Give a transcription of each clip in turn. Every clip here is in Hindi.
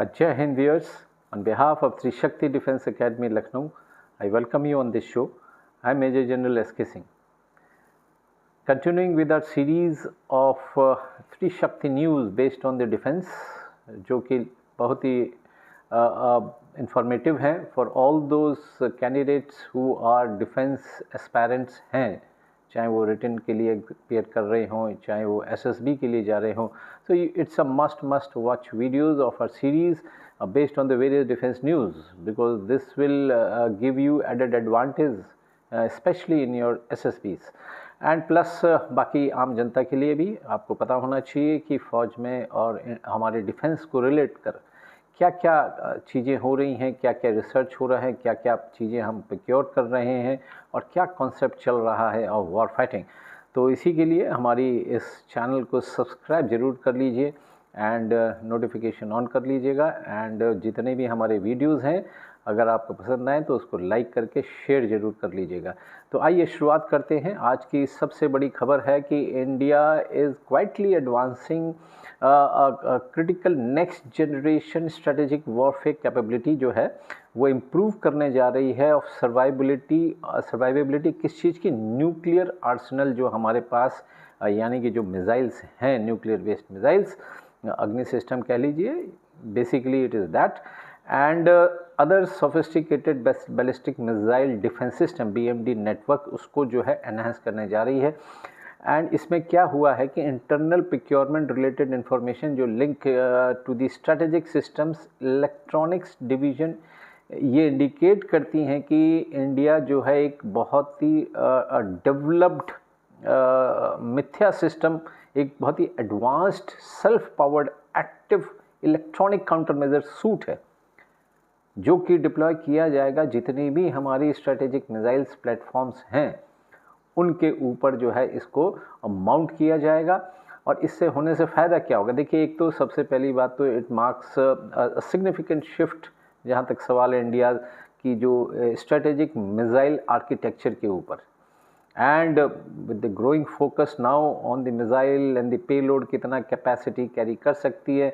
Jai Hind viewers, on behalf of Trishakti Defence Academy Lucknow, I welcome you on this show. I am Major General S.K. Singh. Continuing with our series of Trishakti news based on the defence, जो कि बहुत ही informative हैं for all those candidates who are defence aspirants हैं, चाहे वो रिटन के लिए अपेयर कर रहे हों, चाहे वो SSB के लिए जा रहे हों. So it's a must watch videos of our series based on the various defense news, because this will give you added advantage especially in your SSBs. And plus बाकी आम जनता के लिए भी आपको पता होना चाहिए कि फ़ौज में और हमारे डिफेंस को रिलेट कर क्या क्या चीज़ें हो रही हैं, क्या क्या रिसर्च हो रहा है, क्या क्या चीज़ें हम प्रोक्योर कर रहे हैं और क्या कॉन्सेप्ट चल रहा है ऑफ वॉर फाइटिंग. तो इसी के लिए हमारी इस चैनल को सब्सक्राइब ज़रूर कर लीजिए एंड नोटिफिकेशन ऑन कर लीजिएगा. एंड जितने भी हमारे वीडियोज़ हैं, अगर आपको पसंद आए तो उसको लाइक करके शेयर ज़रूर कर लीजिएगा. तो आइए शुरुआत करते हैं. आज की सबसे बड़ी खबर है कि India is quietly advancing critical next generation strategic warfare capability जो है वो इम्प्रूव करने जा रही है. ऑफ सर्वाइवेबिलिटी किस चीज़ की? न्यूक्लियर आर्सेनल जो हमारे पास यानी कि जो मिसाइल्स हैं, न्यूक्लियर बेस्ड मिसाइल्स, अग्नि सिस्टम कह लीजिए, basically it is that. And other sophisticated ballistic missile defence system BMD network उसको जो है एनहांस करने जा रही है. एंड इसमें क्या हुआ है कि इंटरनल प्रोक्योरमेंट रिलेटेड इंफॉर्मेशन जो link to the strategic systems electronics division ये इंडिकेट करती हैं कि इंडिया जो है एक बहुत ही डेवलप्ड मिथ्या सिस्टम, एक बहुत ही advanced self powered active electronic counter measure suite है जो कि डिप्लॉय किया जाएगा जितनी भी हमारी स्ट्रेटेजिक मिसाइल्स प्लेटफॉर्म्स हैं उनके ऊपर जो है इसको माउंट किया जाएगा. और इससे होने से फ़ायदा क्या होगा? देखिए, एक तो सबसे पहली बात तो इट मार्क्स सिग्निफिकेंट शिफ्ट जहाँ तक सवाल है इंडिया की जो स्ट्रेटेजिक मिसाइल आर्किटेक्चर के ऊपर. And with the growing focus now on the missile and the payload, कितना कैपेसिटी कैरी कर सकती है,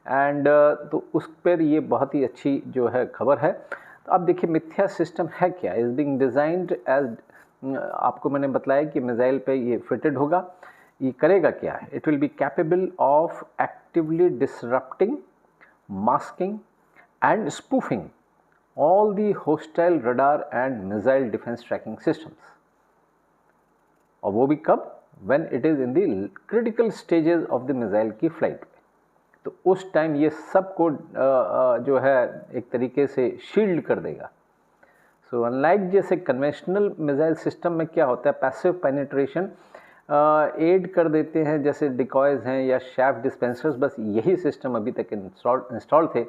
एंड तो उस पर ये बहुत ही अच्छी जो है खबर है. तो अब देखिए, मिथ्या सिस्टम है क्या? इज़ बीइंग डिज़ाइंड एज, आपको मैंने बताया कि मिसाइल पे ये फिटेड होगा. ये करेगा क्या है? It will be capable of actively disrupting, masking and spoofing all the hostile radar and missile defence tracking systems. और वो भी कब? When it is in the critical stages of the missile की फ्लाइट. तो उस टाइम ये सबको जो है एक तरीके से शील्ड कर देगा. सो अनलाइक जैसे कन्वेंशनल मिसाइल सिस्टम में क्या होता है, पैसिव पेनिट्रेशन एड कर देते हैं, जैसे डिकॉयज हैं या शैफ्ट डिस्पेंसर्स, बस यही सिस्टम अभी तक इंस्टॉल थे.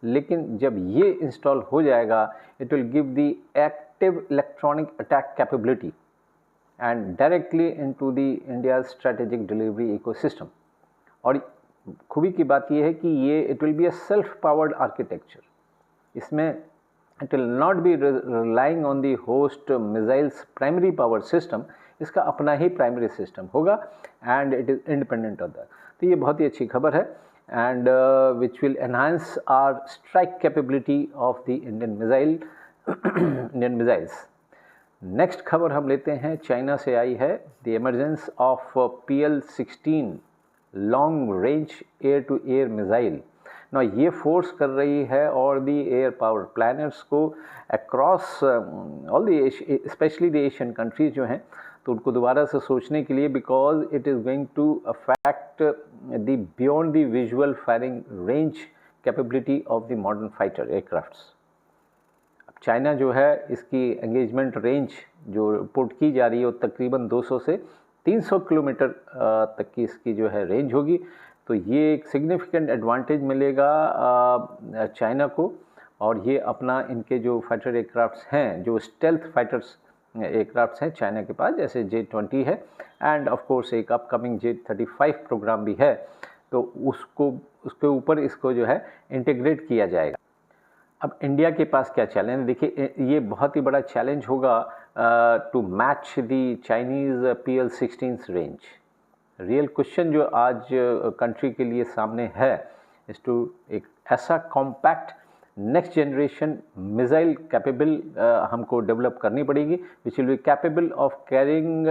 लेकिन जब ये इंस्टॉल हो जाएगा, it will give the active electronic attack capability and directly into the India strategic delivery ecosystem. और खूबी की बात यह है कि ये it will be a self powered architecture. इसमें it will not be relying on the host missiles primary power system. इसका अपना ही प्राइमरी सिस्टम होगा and it is independent of that. तो ये बहुत ही अच्छी खबर है and which will enhance our strike capability of the Indian missiles. Next खबर हम लेते हैं, चाइना से आई है. The emergence of PL-16 long range air to air missile. ना ये फोर्स कर रही है और दी एयर पावर प्लानर्स को across all the especially the Asian countries जो हैं, तो उनको दोबारा से सोचने के लिए, because it is going to affect the beyond the visual firing range capability of the modern fighter aircrafts. अब चाइना जो है इसकी एंगेजमेंट रेंज जो रिपोर्ट की जा रही है वो तकरीबन 200 से 300 किलोमीटर तक की इसकी जो है रेंज होगी. तो ये एक सिग्निफिकेंट एडवांटेज मिलेगा चाइना को. और ये अपना इनके जो फाइटर एयरक्राफ्ट्स हैं, जो स्टेल्थ फाइटर्स एयरक्राफ्ट्स हैं चाइना के पास, जैसे J-20 है एंड ऑफ कोर्स एक अपकमिंग J-35 प्रोग्राम भी है, तो उसके ऊपर इसको जो है इंटीग्रेट किया जाएगा. अब इंडिया के पास क्या चैलेंज? देखिए, ये बहुत ही बड़ा चैलेंज होगा to match the Chinese PL-16 range. Real question जो आज कंट्री के लिए सामने है इज़ टू एक ऐसा compact next generation missile capable हमको डेवलप करनी पड़ेगी, which will be capable of carrying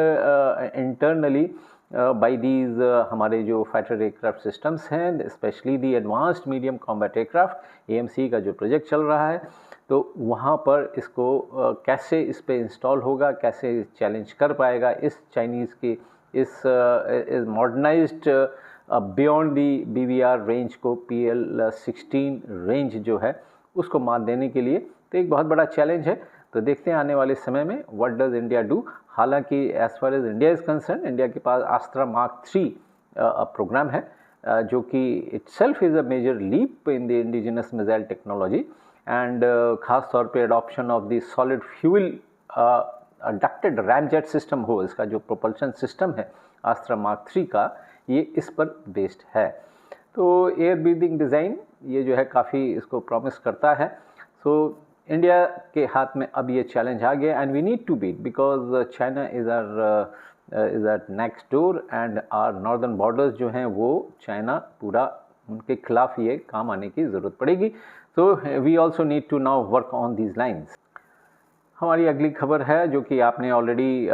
internally by these हमारे जो फाइटर एयरक्राफ्ट सिस्टम्स हैं, specially the advanced medium combat aircraft AMC का जो प्रोजेक्ट चल रहा है, तो वहाँ पर इसको कैसे इस पे इंस्टॉल होगा, कैसे चैलेंज कर पाएगा इस चाइनीज़ की इस modernised beyond the BVR range को, PL-16 रेंज जो है उसको मात देने के लिए। तो एक बहुत बड़ा चैलेंज है। तो देखते हैं आने वाले समय में व्हाट डज इंडिया डू। हालांकि as far as India is concern, India के पास अस्त्रा मार्क 3 प्रोग्राम है, जो कि itself is a major leap in the indigenous missile technology, and ख़ास तौर पे adoption of the solid fuel ducted ramjet system हो, इसका जो प्रोपल्शन सिस्टम है अस्त्रा मार्क 3 का, ये इस पर बेस्ड है। तो एयर ब्रीदिंग डिज़ाइन ये जो है काफ़ी इसको प्रॉमिस करता है। सो इंडिया के हाथ में अब ये चैलेंज आ गया, and we need to beat because China is our next door, and our northern borders जो हैं वो चाइना पूरा उनके खिलाफ ये काम आने की ज़रूरत पड़ेगी। So we also need to now work on these lines. हमारी अगली खबर है जो कि आपने ऑलरेडी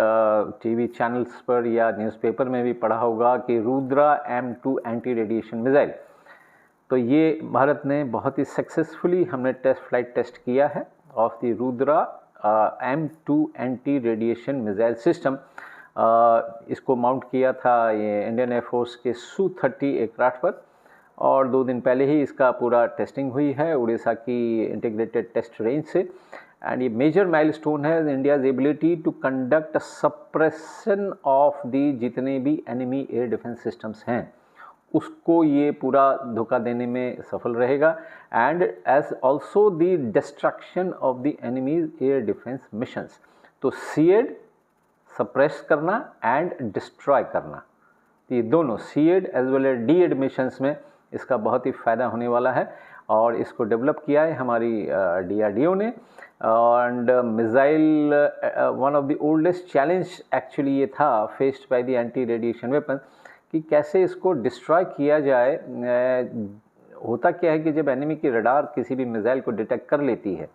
TV चैनल्स पर या न्यूज़पेपर में भी पढ़ा होगा कि Rudra M2 anti radiation missile. तो ये भारत ने बहुत ही सक्सेसफुली हमने फ्लाइट टेस्ट किया है of the Rudra M2 anti radiation missile system. इसको माउंट किया था ये इंडियन एयरफोर्स के Su-30 एयरक्राफ्ट पर, और 2 दिन पहले ही इसका पूरा टेस्टिंग हुई है उड़ीसा की इंटीग्रेटेड टेस्ट रेंज से। एंड ये मेजर माइलस्टोन है India's ability to conduct suppression of the जितने भी एनिमी एयर डिफेंस सिस्टम्स हैं उसको ये पूरा धोखा देने में सफल रहेगा, and as also the destruction of the enemies air defence missions. तो सीएड सप्रेस करना एंड डिस्ट्रॉय करना, ये दोनों SEAD as well as DEAD missions में इसका बहुत ही फ़ायदा होने वाला है। और इसको डेवलप किया है हमारी DRDO ने। And missile one of the oldest challenge actually ये था faced by the anti radiation weapon कि कैसे इसको डिस्ट्रॉय किया जाए। होता क्या है कि जब एनिमी की रडार किसी भी मिसाइल को डिटेक्ट कर लेती है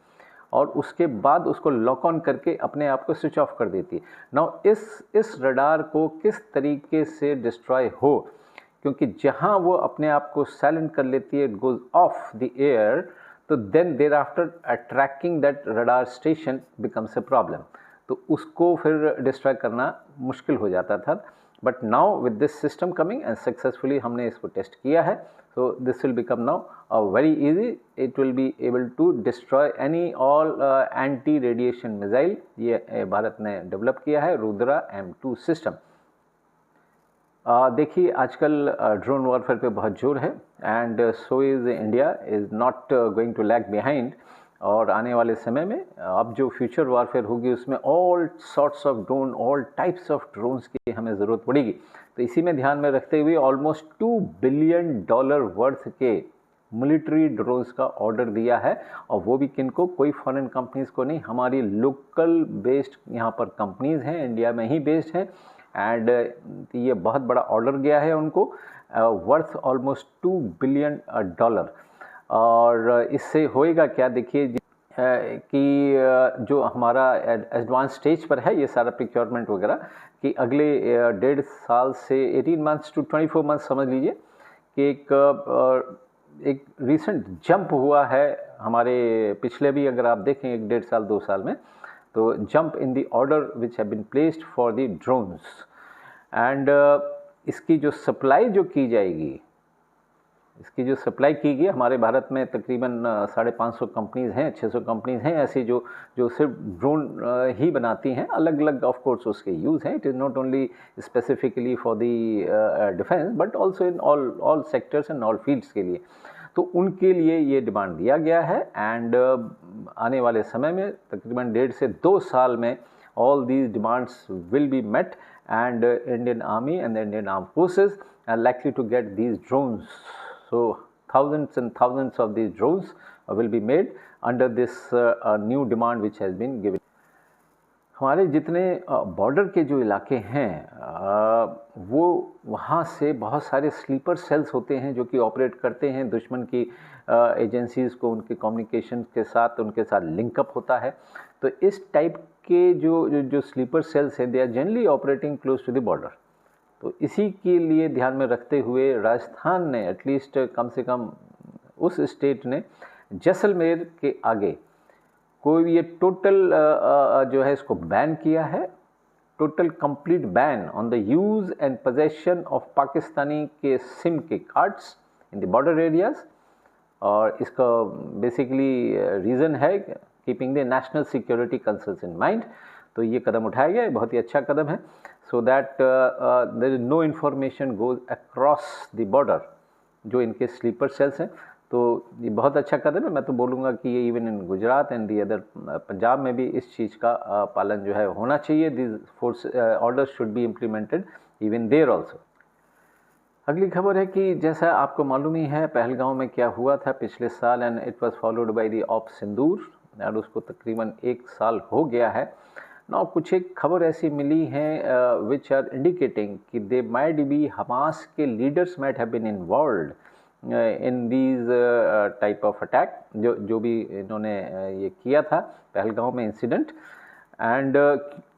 और उसके बाद उसको लॉक ऑन करके अपने आप को स्विच ऑफ कर देती है। नाउ इस रडार को किस तरीके से डिस्ट्रॉय हो, क्योंकि जहाँ वो अपने आप को साइलेंट कर लेती है, it goes off the air, तो then there after tracking that radar station becomes a problem. तो उसको फिर डिस्ट्रॉय करना मुश्किल हो जाता था। But now with this system coming and successfully हमने इसको टेस्ट किया है, so this will become now very easy. It will be able to destroy any all anti radiation missile. ये भारत ने डेवलप किया है रुद्रा M2 सिस्टम। देखिए आजकल ड्रोन वॉरफेयर पे बहुत जोर है, and so is India is not going to lag behind. और आने वाले समय में अब जो फ्यूचर वॉरफेयर होगी उसमें all sorts of drone, all types of drones की हमें ज़रूरत पड़ेगी। तो इसी में ध्यान में रखते हुए ऑलमोस्ट $2 बिलियन वर्थ के मिलिट्री ड्रोन्स का ऑर्डर दिया है, और वो भी किनको, कोई फॉरेन कंपनीज़ को नहीं, हमारी लोकल बेस्ड यहाँ पर कंपनीज़ हैं, इंडिया में ही बेस्ड हैं। एंड ये बहुत बड़ा ऑर्डर गया है उनको वर्थ ऑलमोस्ट $2 बिलियन। और इससे होएगा क्या, देखिए कि जो हमारा एडवांस स्टेज पर है ये सारा प्रोक्योरमेंट वगैरह, कि अगले 1.5 साल से 18 मंथ्स टू 24 मंथ्स समझ लीजिए कि एक रिसेंट जंप हुआ है हमारे पिछले भी अगर आप देखें 1.5 साल 2 साल में, तो jump in the order which have been placed for the drones. And इसकी जो सप्लाई जो की जाएगी, इसकी जो सप्लाई की गई, हमारे भारत में तकरीबन 550 कंपनीज़ हैं, 600 कंपनीज़ हैं ऐसी जो सिर्फ ड्रोन ही बनाती हैं। अलग अलग ऑफ कोर्स उसके यूज़ हैं, it is not only specifically for the defence but also in all sectors and all fields के लिए। तो उनके लिए ये डिमांड दिया गया है, एंड आने वाले समय में तकरीबन 1.5 से 2 साल में all these demands will be met, and Indian Army and the Indian Armed Forces are likely to get these drones. So thousands and thousands of these drones will be made under this new demand which has been given. हमारे जितने बॉर्डर के जो इलाके हैं वो वहाँ से बहुत सारे स्लीपर सेल्स होते हैं जो कि ऑपरेट करते हैं दुश्मन की एजेंसीज़ को, उनके कम्युनिकेशन के साथ उनके साथ लिंकअप होता है। तो इस टाइप के जो स्लीपर सेल्स हैं, they are generally operating close to the border. तो इसी के लिए ध्यान में रखते हुए राजस्थान ने एटलीस्ट कम से कम उस स्टेट ने जैसलमेर के आगे कोई ये टोटल जो है इसको बैन किया है, total complete ban on the use and possession of Pakistani के सिम के cards in the border areas. और इसका बेसिकली रीज़न है keeping the national security concerns in mind. तो ये कदम उठाया गया है, बहुत ही अच्छा कदम है, so that there is no information goes across the border जो इनके स्लीपर सेल्स हैं। तो ये बहुत अच्छा कदम है। मैं तो बोलूँगा कि ये even in Gujarat and the other Punjab में भी इस चीज़ का पालन जो है होना चाहिए। This force orders should be implemented even there also. अगली खबर है कि जैसा आपको मालूम ही है पहलगांव में क्या हुआ था पिछले साल, and it was followed by the op Sindoor, और उसको तकरीबन 1 साल हो गया है। नाउ कुछ एक खबर ऐसी मिली है विच आर इंडिकेटिंग कि दे माइट बी हमास के leaders might have been involved in these type of attack, जो भी इन्होंने ये किया था पहलगांव में इंसिडेंट। एंड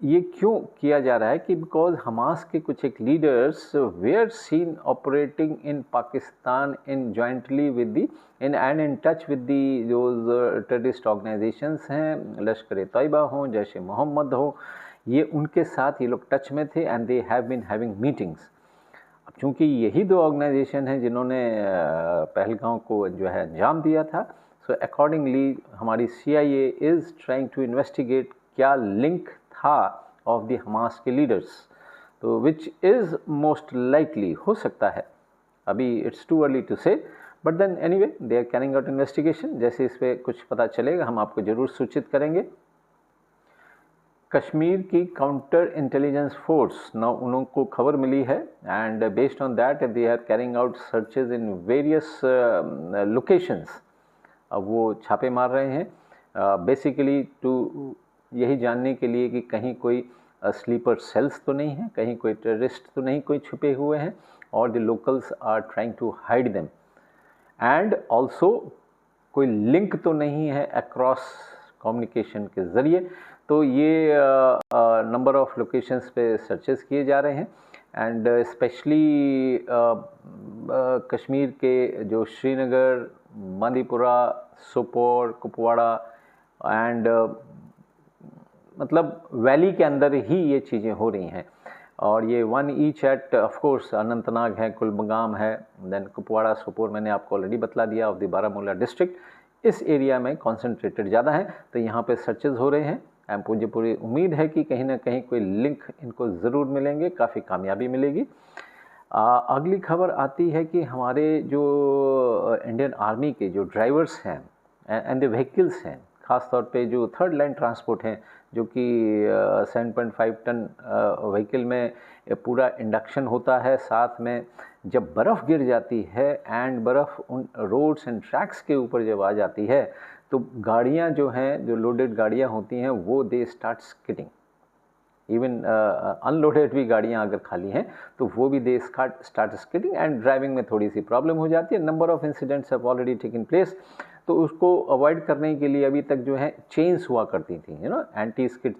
ये क्यों किया जा रहा है कि बिकॉज हमास के कुछ एक leaders were seen operating in Pakistan in jointly with the in touch with the जो टेररिस्ट ऑर्गेनाइजेशंस हैं, लश्कर तैयबा हों, जैश ए मोहम्मद हो, ये उनके साथ ये लोग टच में थे and they have been having meetings. अब चूँकि यही 2 ऑर्गेनाइजेशन हैं जिन्होंने पहलगांव को जो है अंजाम दिया था, सो अकॉर्डिंगली हमारी CIA is trying to investigate क्या लिंक था ऑफ द हमास के लीडर्स, तो विच इज़ मोस्ट लाइकली हो सकता है, अभी it's too early to say, but then anyway they are carrying out investigation. जैसे इस पर कुछ पता चलेगा हम आपको ज़रूर सूचित करेंगे। कश्मीर की काउंटर इंटेलिजेंस फोर्स ना उनको खबर मिली है and based on that they are carrying out searches in various locations. अब वो छापे मार रहे हैं बेसिकली टू यही जानने के लिए कि कहीं कोई स्लीपर सेल्स तो नहीं है, कहीं कोई टेररिस्ट तो नहीं कोई छुपे हुए हैं, और the locals are trying to hide them, and also कोई लिंक तो नहीं है अक्रॉस कम्युनिकेशन के ज़रिए। तो ये नंबर ऑफ़ लोकेशंस पे सर्चेस किए जा रहे हैं, एंड स्पेशली कश्मीर के जो श्रीनगर, बांदीपुरा, सोपोर, कुपवाड़ा एंड मतलब वैली के अंदर ही ये चीज़ें हो रही हैं। और ये 1 ईच एट ऑफकोर्स अनंतनाग है, कुलगाम है, देन कुपवाड़ा, सोपोर मैंने आपको ऑलरेडी बतला दिया, ऑफ द बारामूला डिस्ट्रिक्ट। इस एरिया में कॉन्सेंट्रेटेड ज़्यादा है, तो यहाँ पे सर्चेज हो रहे हैं। मुझे पूरी उम्मीद है कि कहीं ना कहीं कोई लिंक इनको ज़रूर मिलेंगे, काफ़ी कामयाबी मिलेगी। अगली खबर आती है कि हमारे जो इंडियन आर्मी के जो ड्राइवर्स हैं एंड द व्हीकल्स हैं, ख़ास तौर पे जो 3rd लाइन ट्रांसपोर्ट हैं, जो कि 7.5 टन व्हीकल में पूरा इंडक्शन होता है, साथ में जब बर्फ़ गिर जाती है एंड बर्फ़ उन रोड्स एंड ट्रैक्स के ऊपर जब आ जाती है, तो गाड़ियाँ जो हैं, जो लोडेड गाड़ियाँ होती हैं, वो they start skidding. Even unloaded भी गाड़ियाँ अगर खाली हैं तो वो भी they start skidding, and driving में थोड़ी सी प्रॉब्लम हो जाती है। Number of incidents have already taken place. तो उसको अवॉइड करने के लिए अभी तक जो है चेन्स हुआ करती थी, एंटी स्किड